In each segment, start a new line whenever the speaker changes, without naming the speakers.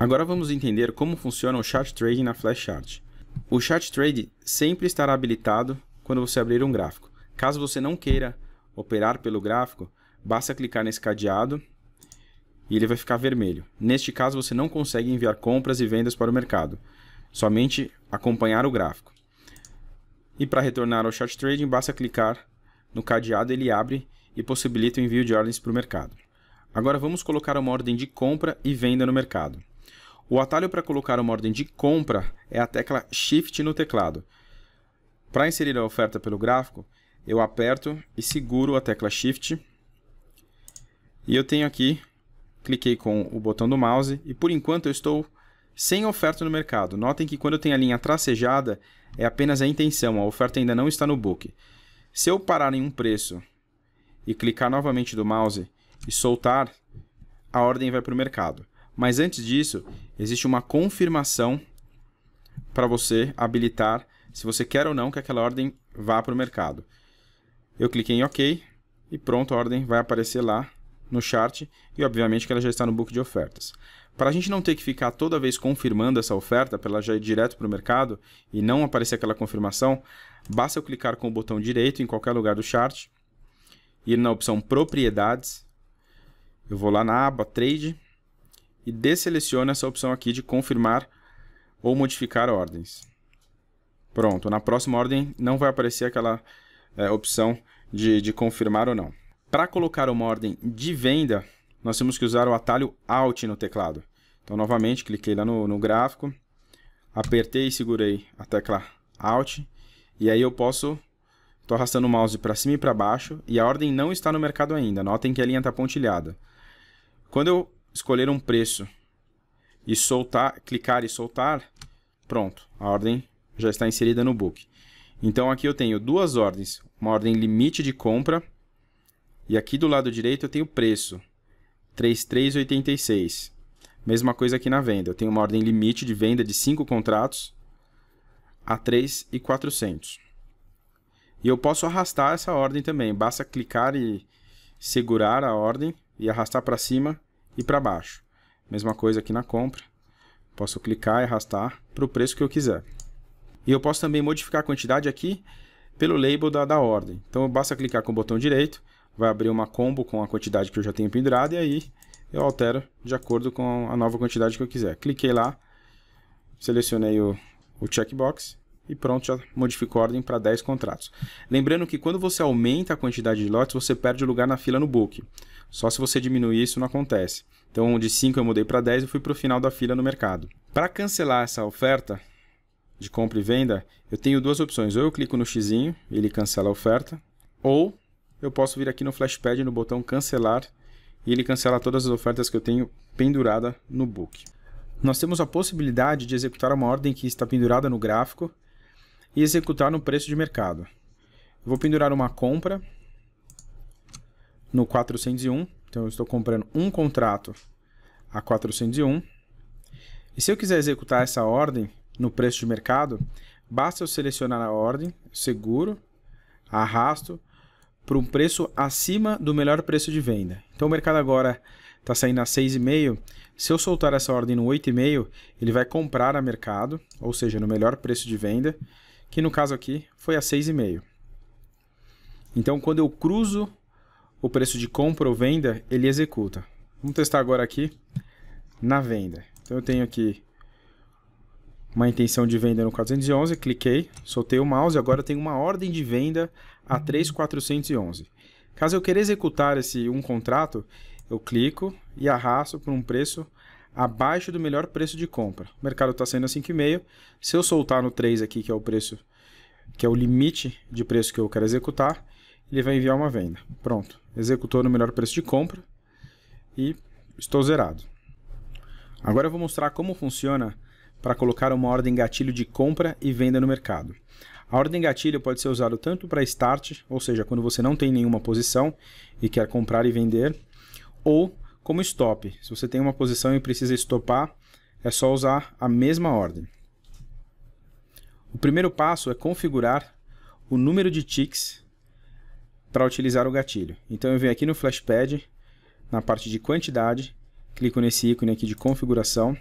Agora vamos entender como funciona o Chart Trading na Flashchart. O Chart Trading sempre estará habilitado quando você abrir um gráfico. Caso você não queira operar pelo gráfico, basta clicar nesse cadeado e ele vai ficar vermelho. Neste caso, você não consegue enviar compras e vendas para o mercado, somente acompanhar o gráfico. E para retornar ao Chart Trading, basta clicar no cadeado, ele abre e possibilita o envio de ordens para o mercado. Agora vamos colocar uma ordem de compra e venda no mercado. O atalho para colocar uma ordem de compra é a tecla Shift no teclado. Para inserir a oferta pelo gráfico, eu aperto e seguro a tecla Shift. E eu tenho aqui, cliquei com o botão do mouse e por enquanto eu estou sem oferta no mercado. Notem que quando eu tenho a linha tracejada, é apenas a intenção, a oferta ainda não está no book. Se eu parar em um preço e clicar novamente do mouse e soltar, a ordem vai para o mercado. Mas antes disso, existe uma confirmação para você habilitar se você quer ou não que aquela ordem vá para o mercado. Eu cliquei em OK e pronto, a ordem vai aparecer lá no chart e obviamente que ela já está no book de ofertas. Para a gente não ter que ficar toda vez confirmando essa oferta, para ela já ir direto para o mercado e não aparecer aquela confirmação, basta eu clicar com o botão direito em qualquer lugar do chart, ir na opção Propriedades, eu vou lá na aba Trade e desseleciono essa opção aqui de confirmar ou modificar ordens. Pronto, na próxima ordem não vai aparecer aquela opção de confirmar ou não. Para colocar uma ordem de venda, nós temos que usar o atalho Alt no teclado. Então, novamente, cliquei lá no gráfico, apertei e segurei a tecla Alt, e aí eu posso, estou arrastando o mouse para cima e para baixo, e a ordem não está no mercado ainda. Notem que a linha está pontilhada. Quando eu escolher um preço e soltar, clicar e soltar, pronto, a ordem já está inserida no book. Então aqui eu tenho duas ordens, uma ordem limite de compra e aqui do lado direito eu tenho preço, 33,86. Mesma coisa aqui na venda, eu tenho uma ordem limite de venda de 5 contratos a 3.400. E eu posso arrastar essa ordem também, basta clicar e segurar a ordem e arrastar para cima e para baixo. Mesma coisa aqui na compra, posso clicar e arrastar para o preço que eu quiser. E eu posso também modificar a quantidade aqui pelo label da ordem. Então basta clicar com o botão direito, vai abrir uma combo com a quantidade que eu já tenho pendurado e aí eu altero de acordo com a nova quantidade que eu quiser. Cliquei lá, selecionei o checkbox e pronto, já modificou a ordem para 10 contratos. Lembrando que quando você aumenta a quantidade de lotes, você perde o lugar na fila no book. Só se você diminuir isso não acontece. Então de 5 eu mudei para 10 e fui para o final da fila no mercado. Para cancelar essa oferta de compra e venda, eu tenho duas opções. Ou eu clico no xizinho e ele cancela a oferta, ou eu posso vir aqui no Flashpad no botão cancelar e ele cancela todas as ofertas que eu tenho pendurada no book. Nós temos a possibilidade de executar uma ordem que está pendurada no gráfico e executar no preço de mercado. Eu vou pendurar uma compra no 401, então eu estou comprando um contrato a 401. E se eu quiser executar essa ordem no preço de mercado, basta eu selecionar a ordem, seguro, arrasto para um preço acima do melhor preço de venda. Então o mercado agora está saindo a 6,5. Se eu soltar essa ordem no 8,5, ele vai comprar a mercado, ou seja, no melhor preço de venda, que no caso aqui foi a 6,5. Então quando eu cruzo o preço de compra ou venda, ele executa. Vamos testar agora aqui na venda. Então eu tenho aqui uma intenção de venda no 411, cliquei, soltei o mouse, agora eu tenho uma ordem de venda a 3.411. Caso eu queira executar esse contrato, eu clico e arrasto para um preço abaixo do melhor preço de compra. O mercado está saindo a 5,5. Se eu soltar no 3 aqui, que é o preço, que é o limite de preço que eu quero executar, ele vai enviar uma venda. Pronto, executou no melhor preço de compra e estou zerado. Agora eu vou mostrar como funciona para colocar uma ordem gatilho de compra e venda no mercado. A ordem gatilho pode ser usada tanto para start, ou seja, quando você não tem nenhuma posição e quer comprar e vender, ou como stop. Se você tem uma posição e precisa estopar, é só usar a mesma ordem. O primeiro passo é configurar o número de ticks para utilizar o gatilho. Então eu venho aqui no Flashpad, na parte de quantidade, clico nesse ícone aqui de configuração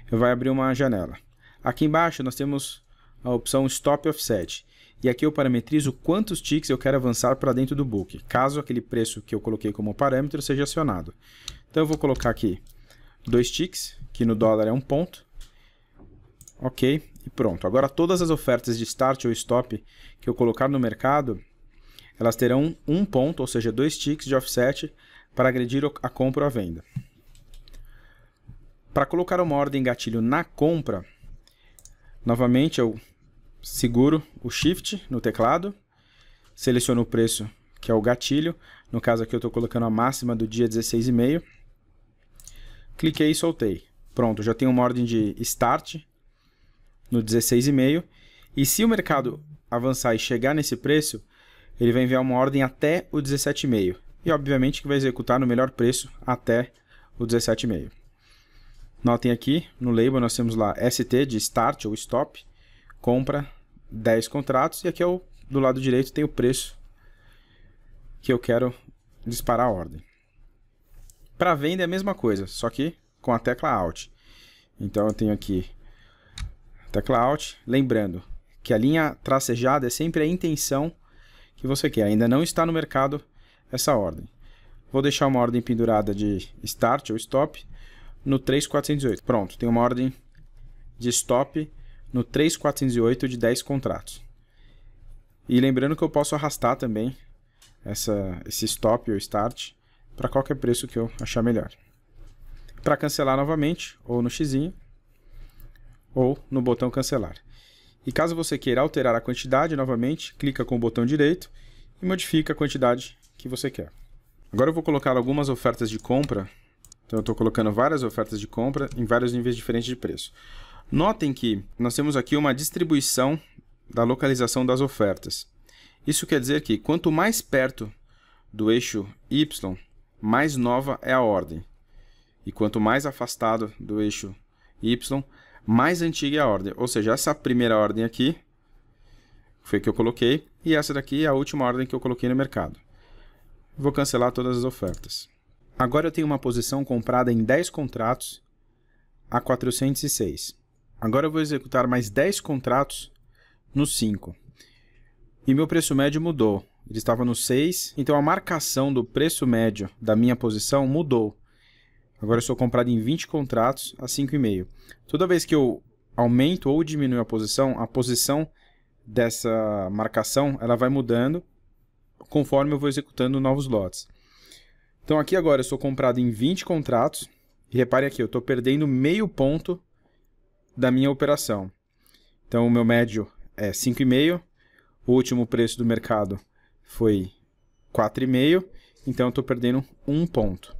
vai abrir uma janela. Aqui embaixo nós temos a opção Stop Offset. E aqui eu parametrizo quantos ticks eu quero avançar para dentro do book, caso aquele preço que eu coloquei como parâmetro seja acionado. Então eu vou colocar aqui 2 ticks, que no dólar é 1 ponto. Ok, e pronto. Agora todas as ofertas de Start ou Stop que eu colocar no mercado, elas terão 1 ponto, ou seja, 2 ticks de offset para agredir a compra ou a venda. Para colocar uma ordem gatilho na compra, novamente eu seguro o Shift no teclado, seleciono o preço, que é o gatilho. No caso aqui eu estou colocando a máxima do dia 16,5. Cliquei e soltei. Pronto, já tenho uma ordem de Start no 16,5. E se o mercado avançar e chegar nesse preço, ele vai enviar uma ordem até o 17,5. E obviamente que vai executar no melhor preço até o 17,5. Notem aqui, no label nós temos lá ST de Start ou Stop, compra 10 contratos, e aqui do lado direito tem o preço que eu quero disparar a ordem. Para venda é a mesma coisa, só que com a tecla Alt. Então eu tenho aqui a tecla Alt, lembrando que a linha tracejada é sempre a intenção que você quer, ainda não está no mercado essa ordem. Vou deixar uma ordem pendurada de Start ou Stop no 3,408. Pronto, tem uma ordem de Stop no 3,408 de 10 contratos. E lembrando que eu posso arrastar também esse Stop ou Start para qualquer preço que eu achar melhor. Para cancelar novamente, ou no xizinho, ou no botão cancelar. E caso você queira alterar a quantidade, novamente, clica com o botão direito e modifica a quantidade que você quer. Agora eu vou colocar algumas ofertas de compra. Então eu estou colocando várias ofertas de compra em vários níveis diferentes de preço. Notem que nós temos aqui uma distribuição da localização das ofertas. Isso quer dizer que quanto mais perto do eixo Y, mais nova é a ordem. E quanto mais afastado do eixo Y, mais antiga é a ordem. Ou seja, essa primeira ordem aqui foi a que eu coloquei, e essa daqui é a última ordem que eu coloquei no mercado. Vou cancelar todas as ofertas. Agora eu tenho uma posição comprada em 10 contratos a 406. Agora eu vou executar mais 10 contratos no 5. E meu preço médio mudou. Ele estava no 6, então a marcação do preço médio da minha posição mudou. Agora eu sou comprado em 20 contratos a 5,5. Toda vez que eu aumento ou diminuo a posição dessa marcação ela vai mudando conforme eu vou executando novos lotes. Então aqui agora eu sou comprado em 20 contratos. E repare aqui, eu estou perdendo meio ponto da minha operação. Então o meu médio é 5,5. O último preço do mercado foi 4,5. Então eu estou perdendo 1 ponto.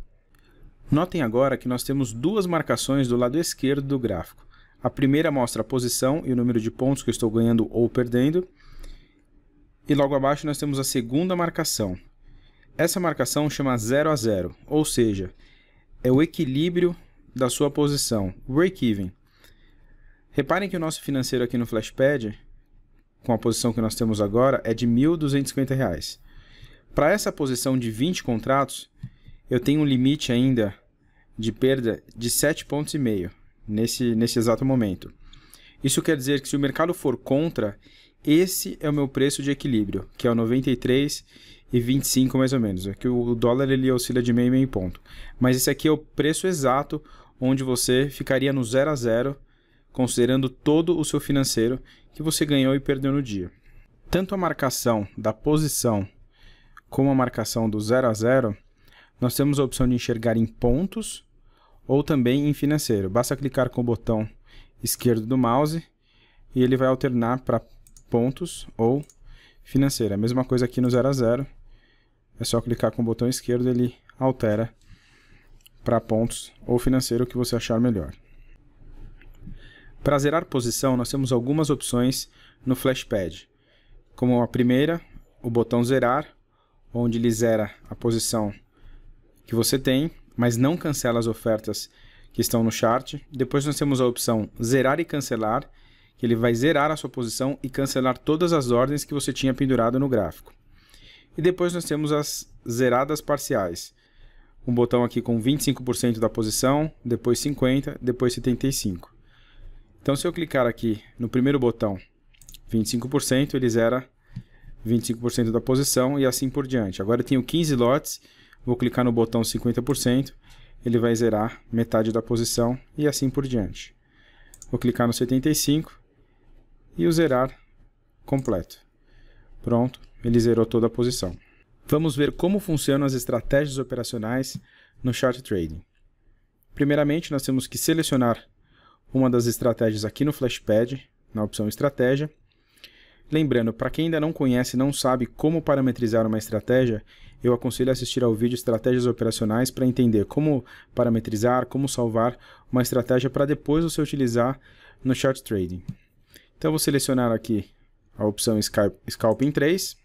Notem agora que nós temos duas marcações do lado esquerdo do gráfico. A primeira mostra a posição e o número de pontos que eu estou ganhando ou perdendo. E logo abaixo nós temos a segunda marcação. Essa marcação chama 0 a 0, ou seja, é o equilíbrio da sua posição, break-even. Reparem que o nosso financeiro aqui no Flashpad, com a posição que nós temos agora, é de R$ 1.250. Para essa posição de 20 contratos, eu tenho um limite ainda de perda de 7,5 pontos nesse exato momento. Isso quer dizer que se o mercado for contra, esse é o meu preço de equilíbrio, que é o 93,25 mais ou menos. Aqui o dólar ele oscila de meio ponto. Mas esse aqui é o preço exato onde você ficaria no 0 a 0, considerando todo o seu financeiro que você ganhou e perdeu no dia. Tanto a marcação da posição como a marcação do 0 a 0, nós temos a opção de enxergar em pontos ou também em financeiro. Basta clicar com o botão esquerdo do mouse e ele vai alternar para pontos ou financeiro. A mesma coisa aqui no 0 a 0. É só clicar com o botão esquerdo e ele altera para pontos ou financeiro, o que você achar melhor. Para zerar posição, nós temos algumas opções no Flashpad. Como a primeira, o botão zerar, onde ele zera a posição que você tem, mas não cancela as ofertas que estão no chart. Depois nós temos a opção zerar e cancelar, que ele vai zerar a sua posição e cancelar todas as ordens que você tinha pendurado no gráfico. E depois nós temos as zeradas parciais, um botão aqui com 25% da posição, depois 50%, depois 75%. Então, se eu clicar aqui no primeiro botão, 25%, ele zera 25% da posição e assim por diante. Agora eu tenho 15 lotes, vou clicar no botão 50%, ele vai zerar metade da posição e assim por diante. Vou clicar no 75% e o zerar completo. Pronto, ele zerou toda a posição. Vamos ver como funcionam as estratégias operacionais no Chart Trading. Primeiramente, nós temos que selecionar uma das estratégias aqui no Flashpad, na opção Estratégia. Lembrando, para quem ainda não conhece e não sabe como parametrizar uma estratégia, eu aconselho a assistir ao vídeo Estratégias Operacionais para entender como parametrizar, como salvar uma estratégia para depois você utilizar no Chart Trading. Então, eu vou selecionar aqui a opção Scalping 3.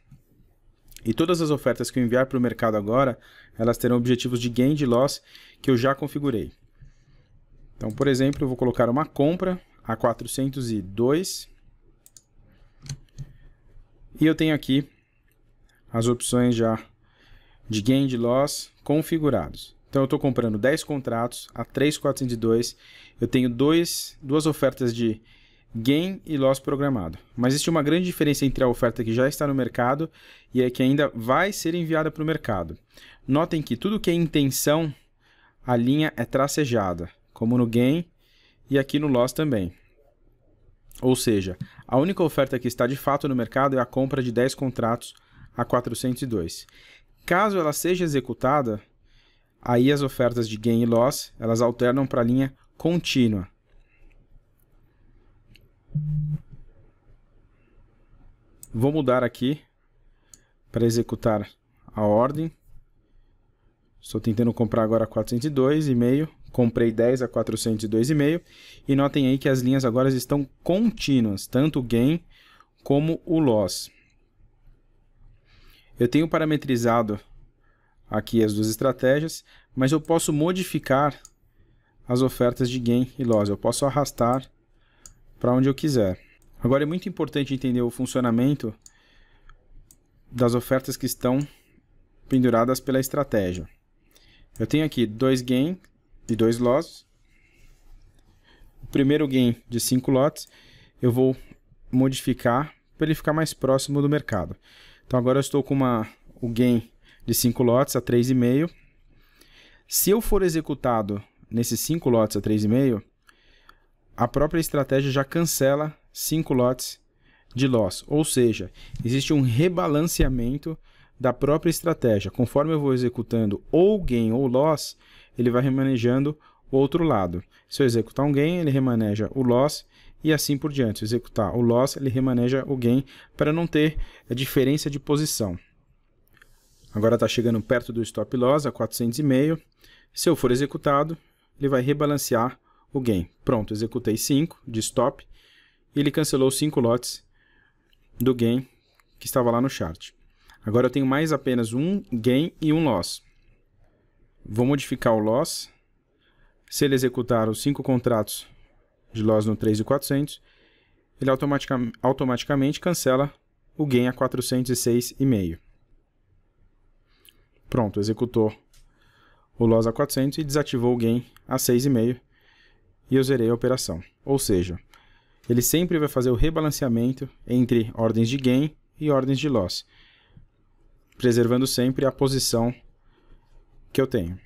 E todas as ofertas que eu enviar para o mercado agora, elas terão objetivos de gain e de loss que eu já configurei. Então, por exemplo, eu vou colocar uma compra a 402. E eu tenho aqui as opções já de gain e de loss configurados. Então, eu estou comprando 10 contratos a 3,402. Eu tenho duas ofertas de gain e loss programado. Mas existe uma grande diferença entre a oferta que já está no mercado e a que ainda vai ser enviada para o mercado. Notem que tudo que é intenção, a linha é tracejada, como no gain e aqui no loss também. Ou seja, a única oferta que está de fato no mercado é a compra de 10 contratos a 402. Caso ela seja executada, aí as ofertas de gain e loss, elas alternam para a linha contínua. Vou mudar aqui para executar a ordem. Estou tentando comprar agora 402,5. Comprei 10 a 402,5. E notem aí que as linhas agora estão contínuas, tanto o gain como o loss. Eu tenho parametrizado aqui as duas estratégias, mas eu posso modificar as ofertas de gain e loss. Eu posso arrastar para onde eu quiser. Agora é muito importante entender o funcionamento das ofertas que estão penduradas pela estratégia. Eu tenho aqui 2 gain e 2 loss. O primeiro gain de 5 lotes eu vou modificar para ele ficar mais próximo do mercado. Então agora eu estou com o gain de 5 lotes a 3,5. Se eu for executado nesses 5 lotes a 3,5, a própria estratégia já cancela 5 lotes de loss. Ou seja, existe um rebalanceamento da própria estratégia. Conforme eu vou executando ou gain ou loss, ele vai remanejando o outro lado. Se eu executar um gain, ele remaneja o loss e assim por diante. Se eu executar o loss, ele remaneja o gain para não ter a diferença de posição. Agora está chegando perto do stop loss a 400,5. Se eu for executado, ele vai rebalancear o gain. Pronto, executei 5 de stop e ele cancelou 5 lotes do gain que estava lá no chart. Agora eu tenho mais apenas um gain e um loss. Vou modificar o loss. Se ele executar os 5 contratos de loss no 3.400, ele automaticamente cancela o gain a 406,5. Pronto, executou o loss a 400 e desativou o gain a 6,5 e eu zerei a operação. Ou seja, ele sempre vai fazer o rebalanceamento entre ordens de gain e ordens de loss, preservando sempre a posição que eu tenho.